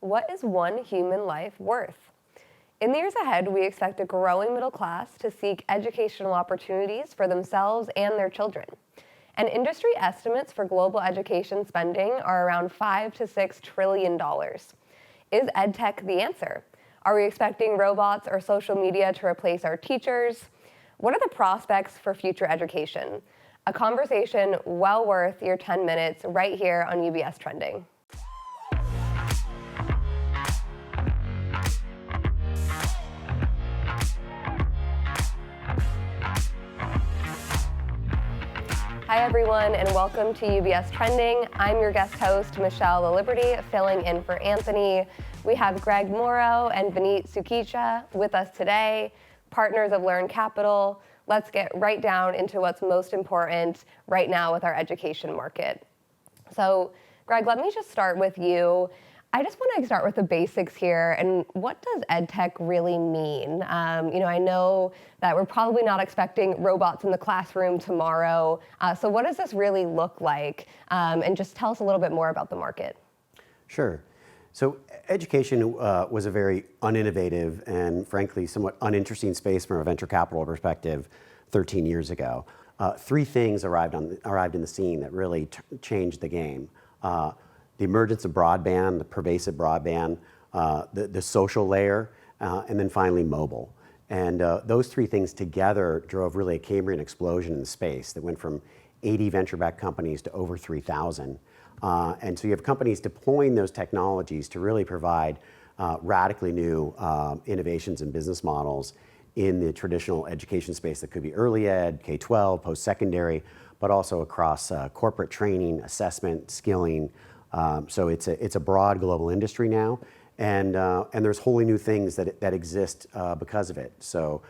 What is one human life worth? In the years ahead, we expect a growing middle class to seek educational opportunities for themselves and their children. And industry estimates for global education spending are around $5 to $6 trillion. Is EdTech the answer? Are we expecting robots or social media to replace our teachers? What are the prospects for future education? A conversation well worth your 10 minutes right here on UBS Trending. Hi everyone, and welcome to UBS Trending. I'm your guest host, Michelle La Liberty, filling in for Anthony. We have Greg Morrow and Vineet Sukecha with us today, partners of Learn Capital. Let's get right down into what's most important right now with our education market. So, Greg, let me just start with you. I just want to start with the basics here, and what does EdTech really mean? I know that we're probably not expecting robots in the classroom tomorrow, so what does this really look like? And just tell us a little bit more about the market. Sure. So education was a very uninnovative and frankly somewhat uninteresting space from a venture capital perspective 13 years ago. Three things arrived in the scene that really changed the game. The emergence of broadband, the pervasive broadband, the social layer, and then finally mobile. And those three things together drove really a Cambrian explosion in the space that went from 80 venture-backed companies to over 3,000. And so you have companies deploying those technologies to really provide radically new innovations and business models in the traditional education space that could be early ed, K-12, post-secondary, but also across corporate training, assessment, skilling. So it's a broad global industry now, and there's wholly new things that exist because of it. So,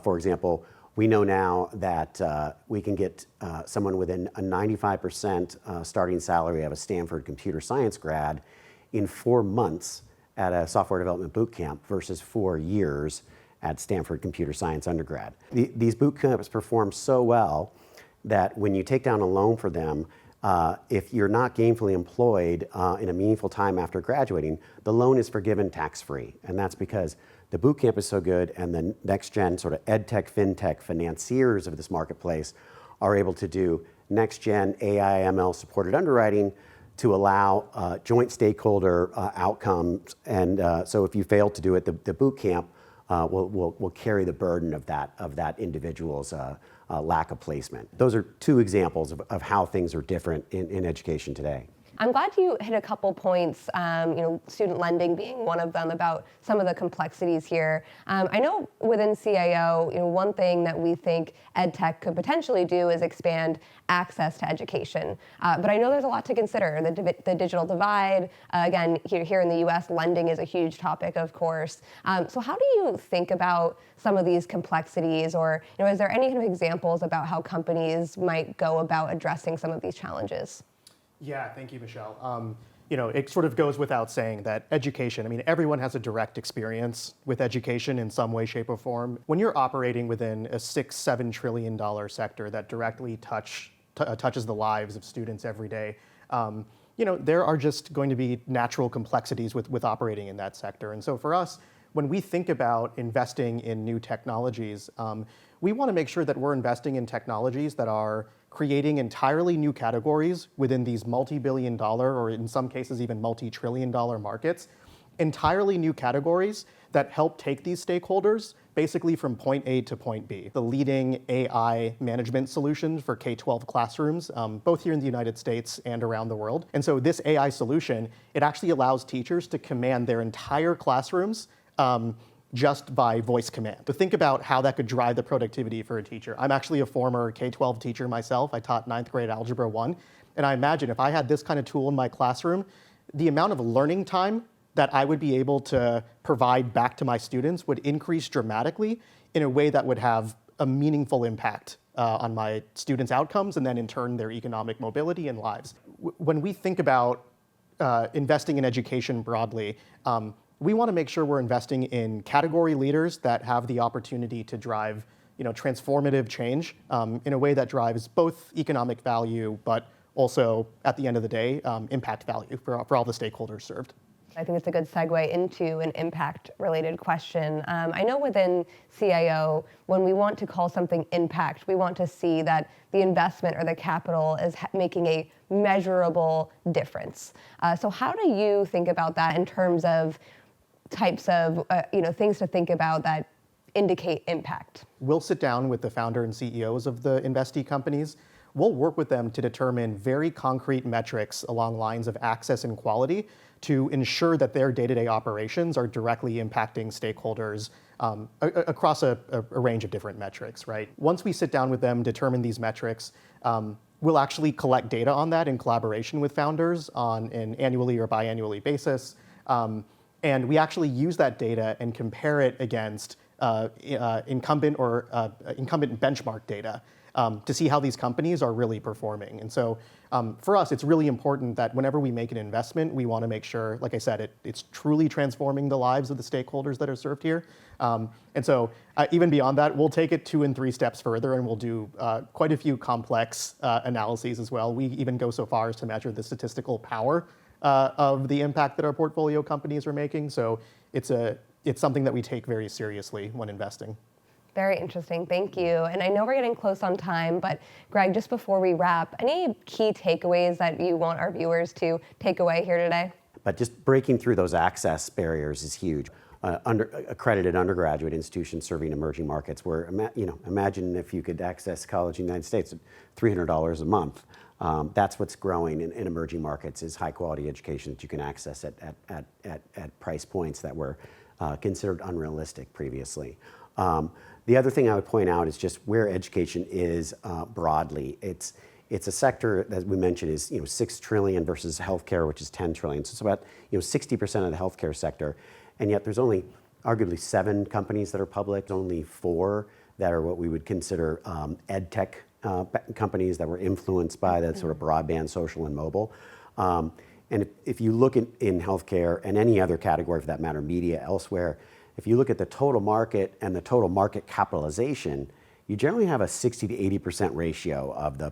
for example, we know now that we can get someone within a 95% starting salary of a Stanford computer science grad in 4 months at a software development boot camp versus 4 years at Stanford computer science undergrad. These boot camps perform so well that when you take down a loan for them, if you're not gainfully employed in a meaningful time after graduating, the loan is forgiven tax-free. And that's because the boot camp is so good, and the next-gen sort of edtech, fintech financiers of this marketplace are able to do next-gen AI, ML supported underwriting to allow joint stakeholder outcomes. And so if you fail to do it, the boot camp will carry the burden of that individual's lack of placement. Those are two examples of how things are different in education today. I'm glad you hit a couple points, student lending being one of them, about some of the complexities here. I know within CIO, one thing that we think EdTech could potentially do is expand access to education. But I know there's a lot to consider. The digital divide, again, here in the US, lending is a huge topic, of course. So how do you think about some of these complexities, or is there any kind of examples about how companies might go about addressing some of these challenges? Yeah, thank you, Michelle. It sort of goes without saying that education, everyone has a direct experience with education in some way, shape, or form. When you're operating within a $6-7 trillion sector that directly touches the lives of students every day, there are just going to be natural complexities with operating in that sector. And so for us, when we think about investing in new technologies, we want to make sure that we're investing in technologies that are creating entirely new categories within these multi-billion dollar, or in some cases even multi-trillion dollar markets, entirely new categories that help take these stakeholders basically from point A to point B. The leading AI management solutions for K-12 classrooms, both here in the United States and around the world. And so this AI solution, it actually allows teachers to command their entire classrooms just by voice command. To think about how that could drive the productivity for a teacher. I'm actually a former K-12 teacher myself. I taught 9th grade Algebra 1. And I imagine if I had this kind of tool in my classroom, the amount of learning time that I would be able to provide back to my students would increase dramatically in a way that would have a meaningful impact on my students' outcomes, and then in turn their economic mobility and lives. When we think about investing in education broadly, we want to make sure we're investing in category leaders that have the opportunity to drive transformative change in a way that drives both economic value, but also, at the end of the day, impact value for all the stakeholders served. I think it's a good segue into an impact-related question. I know within CIO, when we want to call something impact, we want to see that the investment or the capital is making a measurable difference. So how do you think about that in terms of types of things to think about that indicate impact? We'll sit down with the founder and CEOs of the investee companies. We'll work with them to determine very concrete metrics along lines of access and quality to ensure that their day-to-day operations are directly impacting stakeholders across a range of different metrics, right? Once we sit down with them, determine these metrics, we'll actually collect data on that in collaboration with founders on an annually or biannually basis. And we actually use that data and compare it against incumbent benchmark data to see how these companies are really performing. And so for us, it's really important that whenever we make an investment, we want to make sure, like I said, it's truly transforming the lives of the stakeholders that are served here. And so even beyond that, we'll take it 2 and 3 steps further, and we'll do quite a few complex analyses as well. We even go so far as to measure the statistical power of the impact that our portfolio companies are making. So it's something that we take very seriously when investing. Very interesting, thank you. And I know we're getting close on time, but Greg, just before we wrap, any key takeaways that you want our viewers to take away here today? But just breaking through those access barriers is huge. Accredited undergraduate institutions serving emerging markets, where imagine if you could access college in the United States at $300 a month. That's what's growing in emerging markets, is high quality education that you can access at price points that were considered unrealistic previously. The other thing I would point out is just where education is broadly. It's a sector that we mentioned is $6 trillion versus healthcare, which is $10 trillion. So it's about 60% of the healthcare sector, and yet there's only arguably 7 companies that are public, only 4 that are what we would consider ed tech companies that were influenced by that sort of broadband, social, and mobile. And if you look in healthcare and any other category for that matter, media, elsewhere, if you look at the total market and the total market capitalization, you generally have a 60 to 80% ratio of the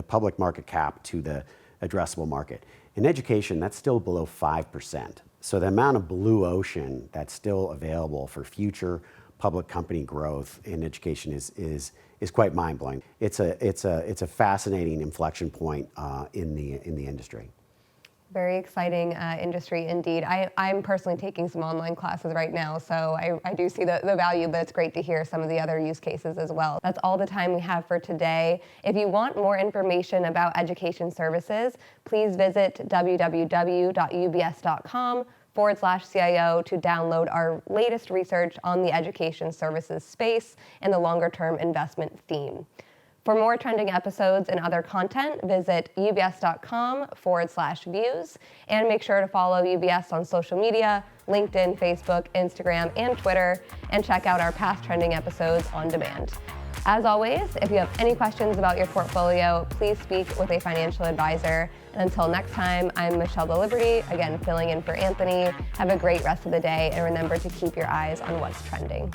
public market cap to the addressable market. In education, that's still below 5%. So the amount of blue ocean that's still available for future public company growth in education is quite mind-blowing. It's a fascinating inflection point in the industry. Very exciting industry indeed. I'm personally taking some online classes right now, so I do see the value, but it's great to hear some of the other use cases as well. That's all the time we have for today. If you want more information about education services, please visit www.ubs.com/CIO to download our latest research on the education services space and the longer-term investment theme. For more trending episodes and other content, visit ubs.com/views, and make sure to follow UBS on social media, LinkedIn, Facebook, Instagram, and Twitter, and check out our past trending episodes on demand. As always, if you have any questions about your portfolio, please speak with a financial advisor. And until next time, I'm Michelle the Liberty, again filling in for Anthony. Have a great rest of the day, and remember to keep your eyes on what's trending.